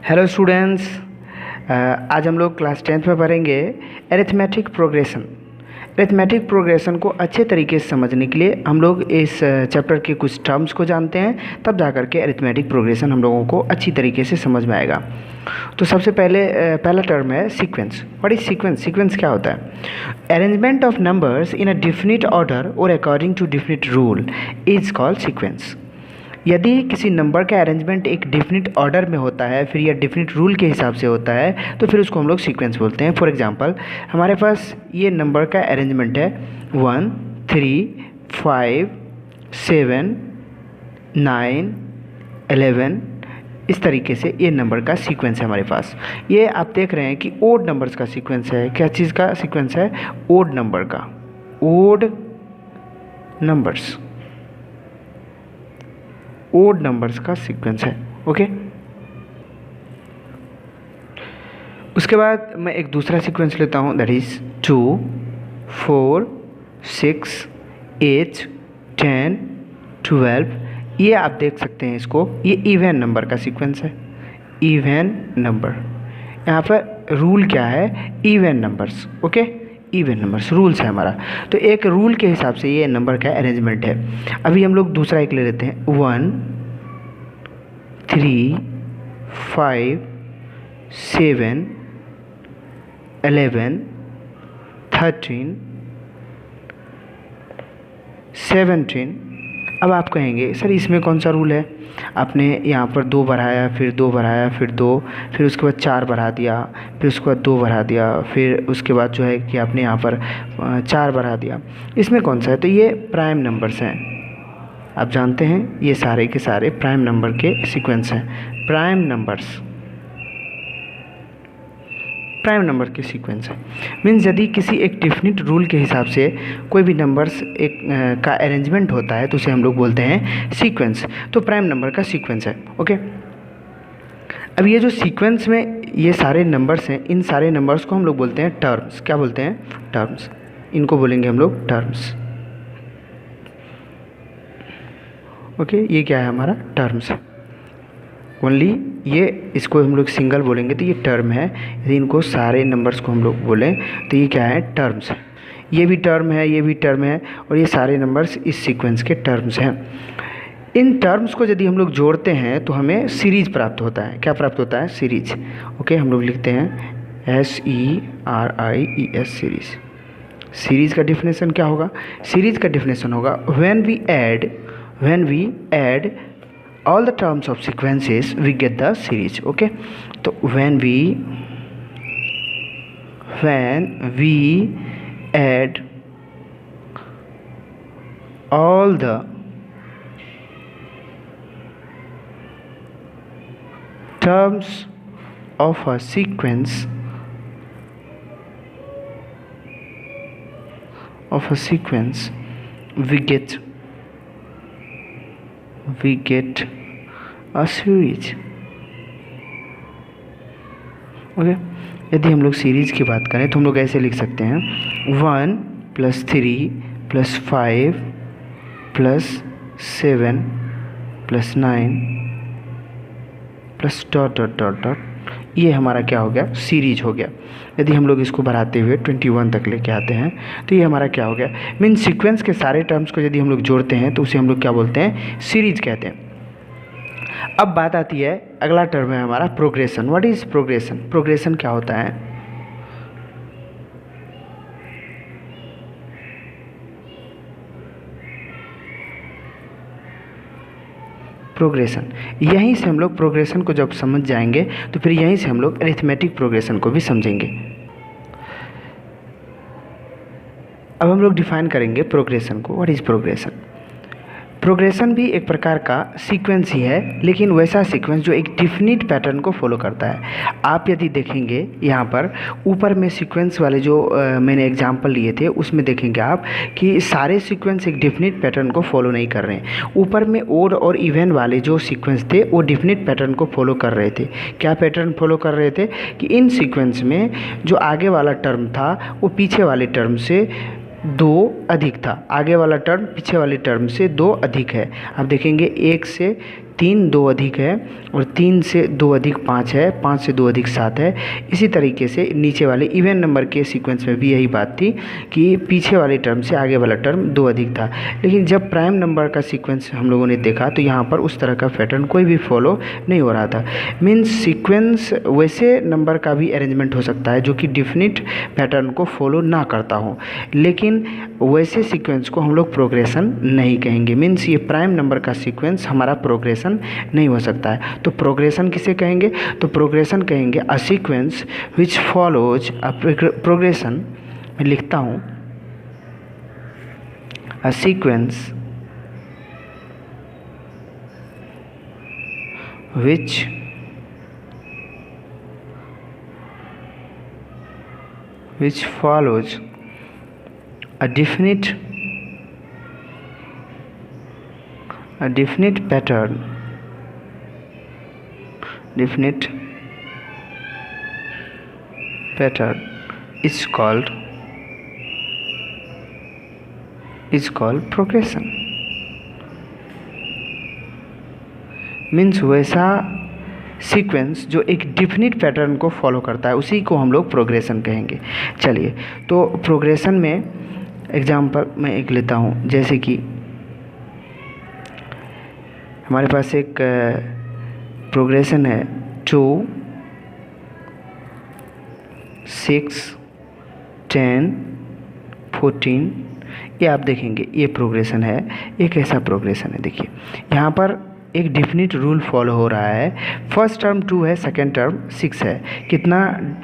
Hello students. आज हम लोग क्लास 10th में पढ़ेंगे एरिथमेटिक प्रोग्रेशन। एरिथमेटिक प्रोग्रेशन को अच्छे तरीके से समझने के लिए हम लोग इस चैप्टर के कुछ टर्म्स को जानते हैं, तब जा कर के एरिथमेटिक प्रोग्रेशन हम लोगों को अच्छी तरीके से समझ में आएगा। तो सबसे पहला टर्म है sequence. What is sequence? Sequence क्या होता है? Arrangement of numbers in a definite order और according to definite rule is called sequence. यदि किसी नंबर का अरेंजमेंट एक डिफिनिट ऑर्डर में होता है फिर या डिफिनिट रूल के हिसाब से होता है तो फिर उसको हम लोग सीक्वेंस बोलते हैं। फॉर एग्जांपल, हमारे पास ये नंबर का अरेंजमेंट है 1 3 5 7 9 11। इस तरीके से ये नंबर का सीक्वेंस है हमारे पास। ये आप देख रहे हैं कि ओड नंबर्स का सीक्वेंस है। क्या चीज़ का सीक्वेंस है? ओड नंबर का। ओड नंबर्स, ओड नंबर्स का सीक्वेंस है। ओके, उसके बाद मैं एक दूसरा सीक्वेंस लेता हूँ, दैट इज 2 4 6 8 10 12। ये आप देख सकते हैं इसको, ये इवन नंबर का सीक्वेंस है। इवन नंबर, यहाँ पर रूल क्या है? Even numbers. Okay, even numbers rules है हमारा। तो एक रूल के हिसाब से ये नंबर का अरेंजमेंट है। अभी हम लोग दूसरा एक ले लेते हैं, 1 3 5 7 11 13 17। अब आप कहेंगे सर इसमें कौन सा रूल है? आपने यहाँ पर 2 बढ़ाया, फिर 2 बढ़ाया, फिर 2, फिर उसके बाद 4 बढ़ा दिया, फिर उसके बाद 2 बढ़ा दिया, फिर उसके बाद जो है कि आपने यहाँ पर 4 बढ़ा दिया। इसमें कौन सा है? तो ये प्राइम नंबर्स हैं। आप जानते हैं ये सारे के सारे प्राइम नंबर के सीक्वेंस हैं। प्राइम नंबर्स, प्राइम नंबर के सीक्वेंस है। मीन्स यदि किसी एक डिफिनिट रूल के हिसाब से कोई भी नंबर्स एक का अरेंजमेंट होता है तो उसे हम लोग बोलते हैं सीक्वेंस। तो प्राइम नंबर का सीक्वेंस है। ओके, अब ये जो सीक्वेंस में ये सारे नंबर्स हैं, इन सारे नंबर्स को हम लोग बोलते हैं टर्म्स। क्या बोलते हैं? टर्म्स। इनको बोलेंगे हम लोग टर्म्स। ओके, ये क्या है हमारा? टर्म्स। ओनली ये, इसको हम लोग सिंगल बोलेंगे तो ये टर्म है। यदि इनको सारे नंबर्स को हम लोग बोलें तो ये क्या है? टर्म्स। ये भी टर्म है, ये भी टर्म है, और ये सारे नंबर्स इस सीक्वेंस के टर्म्स हैं। इन टर्म्स को यदि हम लोग जोड़ते हैं तो हमें सीरीज प्राप्त होता है। क्या प्राप्त होता है? सीरीज। ओके, हम लोग लिखते हैं SERIES, सीरीज। सीरीज का डिफिनेशन क्या होगा? सीरीज का डिफिनेशन होगा when we add all the terms of sequences we get the series. Okay, तो when we add all the terms of a sequence we get a series. Okay, यदि हम लोग series की बात करें तो हम लोग ऐसे लिख सकते हैं 1 + 3 + 5 + 7 + 9 +... ये हमारा क्या हो गया? सीरीज हो गया। यदि हम लोग इसको बढ़ाते हुए 21 तक लेके आते हैं तो ये हमारा क्या हो गया? मीन सीक्वेंस के सारे टर्म्स को यदि हम लोग जोड़ते हैं तो उसे हम लोग क्या बोलते हैं? सीरीज कहते हैं। अब बात आती है, अगला टर्म है हमारा progression. What is progression? Progression क्या होता है? प्रोग्रेशन, यहीं से हम लोग प्रोग्रेशन को जब समझ जाएंगे तो फिर यहीं से हम लोग अरिथमेटिक प्रोग्रेशन को भी समझेंगे। अब हम लोग डिफाइन करेंगे प्रोग्रेशन को। What is progression? प्रोग्रेशन भी एक प्रकार का सीक्वेंस ही है, लेकिन वैसा सीक्वेंस जो एक डिफिनिट पैटर्न को फॉलो करता है। आप यदि देखेंगे यहाँ पर ऊपर में सीक्वेंस वाले जो मैंने एग्जांपल लिए थे उसमें देखेंगे आप कि सारे सीक्वेंस एक डिफिनिट पैटर्न को फॉलो नहीं कर रहे हैं। ऊपर में ओड और इवन वाले जो सीक्वेंस थे वो डिफिनिट पैटर्न को फॉलो कर रहे थे। क्या पैटर्न फॉलो कर रहे थे? कि इन सीक्वेंस में जो आगे वाला टर्म था वो पीछे वाले टर्म से 2 अधिक था, आगे वाला टर्म पीछे वाले टर्म से 2 अधिक है। आप देखेंगे 1 से 3 2 अधिक है और 3 से 2 अधिक 5 है, 5 से 2 अधिक 7 है। इसी तरीके से नीचे वाले इवन नंबर के सीक्वेंस में भी यही बात थी कि पीछे वाले टर्म से आगे वाला टर्म 2 अधिक था। लेकिन जब प्राइम नंबर का सीक्वेंस हम लोगों ने देखा तो यहाँ पर उस तरह का पैटर्न कोई भी फॉलो नहीं हो रहा था। मीन्स सीक्वेंस वैसे नंबर का भी अरेंजमेंट हो सकता है जो कि डिफिनिट पैटर्न को फॉलो ना करता हो, लेकिन वैसे सीक्वेंस को हम लोग प्रोग्रेशन नहीं कहेंगे। मीन्स ये प्राइम नंबर का सीक्वेंस हमारा प्रोग्रेशन नहीं हो सकता है। तो प्रोग्रेशन किसे कहेंगे? तो प्रोग्रेशन कहेंगे a sequence which follows a progression. मैं लिखता हूँ, a sequence which follows a definite pattern is called progression। Means वैसा सीक्वेंस जो एक डिफिनिट पैटर्न को फॉलो करता है उसी को हम लोग प्रोग्रेशन कहेंगे। चलिए, तो प्रोग्रेशन में एग्जांपल मैं एक लेता हूँ, जैसे कि हमारे पास एक प्रोग्रेशन है 2 6 10 14। ये आप देखेंगे ये प्रोग्रेशन है, एक ऐसा प्रोग्रेशन है। देखिए यहाँ पर एक डिफिनिट रूल फॉलो हो रहा है। फर्स्ट टर्म 2 है, सेकेंड टर्म 6 है। कितना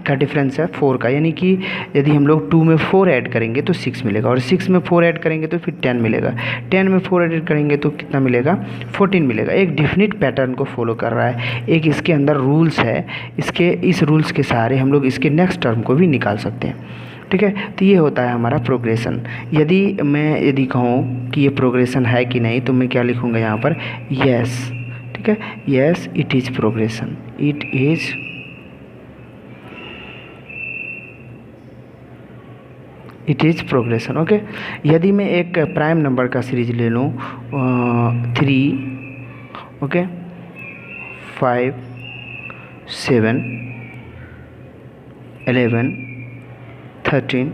का डिफरेंस है? 4 का। यानी कि यदि हम लोग 2 में 4 ऐड करेंगे तो 6 मिलेगा, और 6 में 4 ऐड करेंगे तो फिर 10 मिलेगा, 10 में 4 ऐड करेंगे तो कितना मिलेगा? 14 मिलेगा। एक डिफिनिट पैटर्न को फॉलो कर रहा है, एक इसके अंदर रूल्स है। इस रूल्स के सहारे हम लोग इसके नेक्स्ट टर्म को भी निकाल सकते हैं। ठीक है, तो ये होता है हमारा प्रोग्रेशन। यदि कहूँ कि ये प्रोग्रेशन है कि नहीं, तो मैं क्या लिखूँगा यहाँ पर? यस। ठीक है, yes it is progression, it is progression. Okay, यदि मैं एक प्राइम नंबर का सीरीज ले लूँ 3 ओके 5 7 11 13,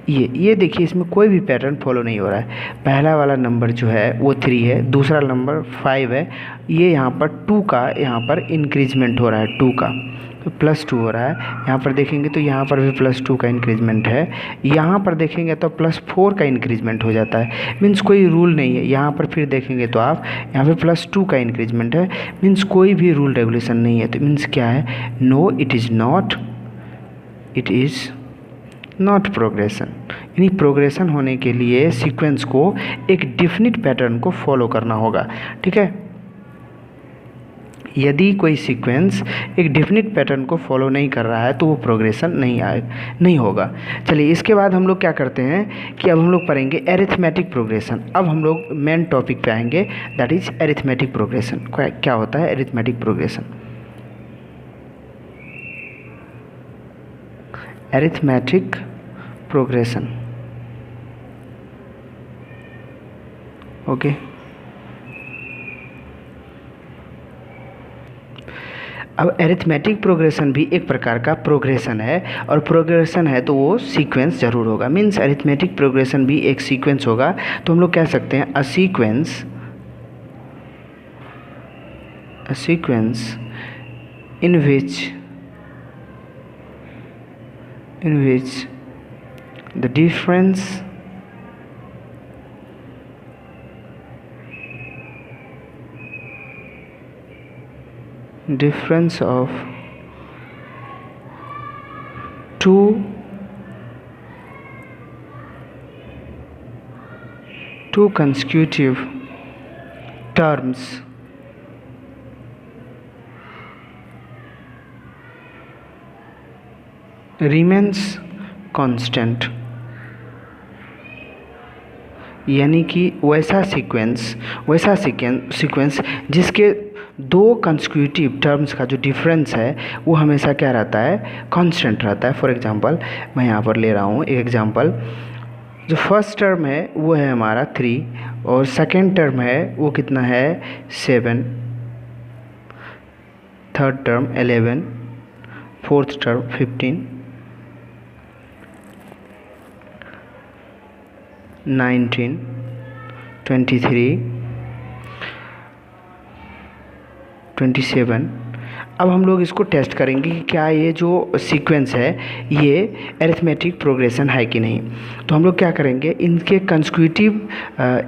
ये देखिए इसमें कोई भी पैटर्न फॉलो नहीं हो रहा है। पहला वाला नंबर जो है वो 3 है, दूसरा नंबर 5 है। ये यहाँ पर 2 का यहाँ पर इंक्रीजमेंट हो रहा है, 2 का तो +2 हो रहा है। यहाँ पर देखेंगे तो यहाँ पर भी +2 का इंक्रीजमेंट है। यहाँ पर देखेंगे तो +4 का इंक्रीजमेंट हो जाता है। मीन्स कोई रूल नहीं है। यहाँ पर फिर देखेंगे तो आप यहाँ पे +2 का इंक्रीजमेंट है। मीन्स कोई भी रूल रेगुलेशन नहीं है। तो मीन्स क्या है? No, it is not progression. यानी प्रोग्रेशन होने के लिए सीक्वेंस को एक डिफिनिट पैटर्न को फॉलो करना होगा। ठीक है, यदि कोई सीक्वेंस एक डिफिनिट पैटर्न को फॉलो नहीं कर रहा है तो वो प्रोग्रेशन नहीं होगा। चलिए, इसके बाद हम लोग क्या करते हैं कि अब हम लोग पढ़ेंगे एरिथमेटिक प्रोग्रेशन। अब हम लोग मेन टॉपिक पे आएंगे, दैट इज एरिथमेटिक प्रोग्रेशन। क्या होता है arithmetic progression? Arithmetic progression, okay. अब एरिथमेटिक प्रोग्रेशन भी एक प्रकार का प्रोग्रेशन है, और प्रोग्रेशन है तो वो सीक्वेंस जरूर होगा। मीन्स एरिथमेटिक प्रोग्रेशन भी एक सीक्वेंस होगा। तो हम लोग कह सकते हैं a sequence in which the difference of two consecutive terms remains constant। यानी कि वैसा सीक्वेंस जिसके 2 कंसेक्यूटिव टर्म्स का जो डिफरेंस है वो हमेशा क्या रहता है? कांस्टेंट रहता है। फॉर एग्जांपल मैं यहाँ पर ले रहा हूँ एक एग्जांपल। जो फर्स्ट टर्म है वो है हमारा 3 और सेकेंड टर्म है वो कितना है 7 थर्ड टर्म 11, फोर्थ टर्म 15, 19, 23, 27। अब हम लोग इसको टेस्ट करेंगे कि क्या ये जो सीक्वेंस है ये अरिथमेटिक प्रोग्रेशन है कि नहीं। तो हम लोग क्या करेंगे, इनके कंसेक्यूटिव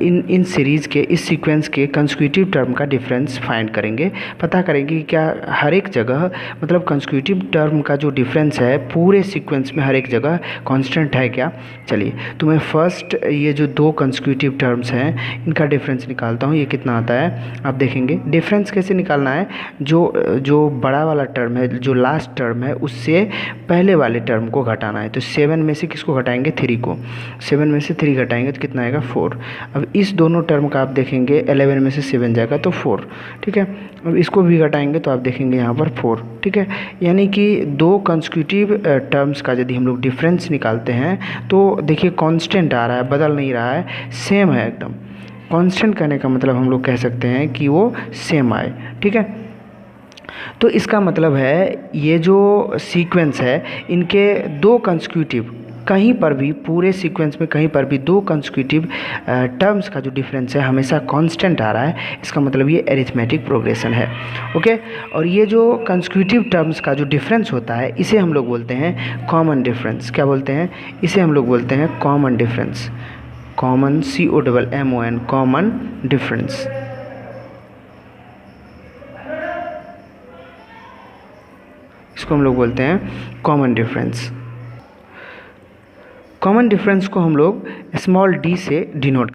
इन सीरीज़ के इस सीक्वेंस के कंसेक्यूटिव टर्म का डिफरेंस फाइंड करेंगे, पता करेंगे कि क्या हर एक जगह मतलब कंसेक्यूटिव टर्म का जो डिफरेंस है पूरे सीक्वेंस में हर एक जगह कांस्टेंट है क्या। चलिए तो मैं फर्स्ट ये जो दो कंसेक्यूटिव टर्म्स हैं इनका डिफरेंस निकालता हूँ। ये कितना आता है आप देखेंगे। डिफरेंस कैसे निकालना है, जो बड़ा वाला टर्म है, जो लास्ट टर्म है उससे पहले वाले टर्म को घटाना है। तो 7 में से किसको घटाएंगे, 3 को। 7 में से 3 घटाएंगे तो कितना आएगा, 4। अब इस दोनों टर्म का आप देखेंगे 11 में से 7 जाएगा तो 4, ठीक है। अब इसको भी घटाएंगे तो आप देखेंगे यहाँ पर 4, ठीक है। यानी कि दो कंसेक्यूटिव टर्म्स का यदि हम लोग डिफरेंस निकालते हैं तो देखिए कांस्टेंट आ रहा है, बदल नहीं रहा है, सेम है एकदम। कांस्टेंट कहने का मतलब हम लोग कह सकते हैं कि वो सेम आए, ठीक है। तो इसका मतलब है ये जो सीक्वेंस है इनके दो कंसेक्यूटिव कहीं पर भी पूरे सीक्वेंस में कहीं पर भी दो कंसेक्यूटिव टर्म्स का जो डिफरेंस है हमेशा कांस्टेंट आ रहा है। इसका मतलब ये अरिथमेटिक प्रोग्रेशन है, ओके। और ये जो कंसेक्यूटिव टर्म्स का जो डिफरेंस होता है इसे हम लोग बोलते हैं कॉमन डिफरेंस। क्या बोलते हैं, इसे हम लोग बोलते हैं common difference. Common, COMMON, common difference. इसको हम लोग बोलते हैं कॉमन डिफरेंस। कॉमन डिफरेंस को हम लोग स्मॉल d से डिनोट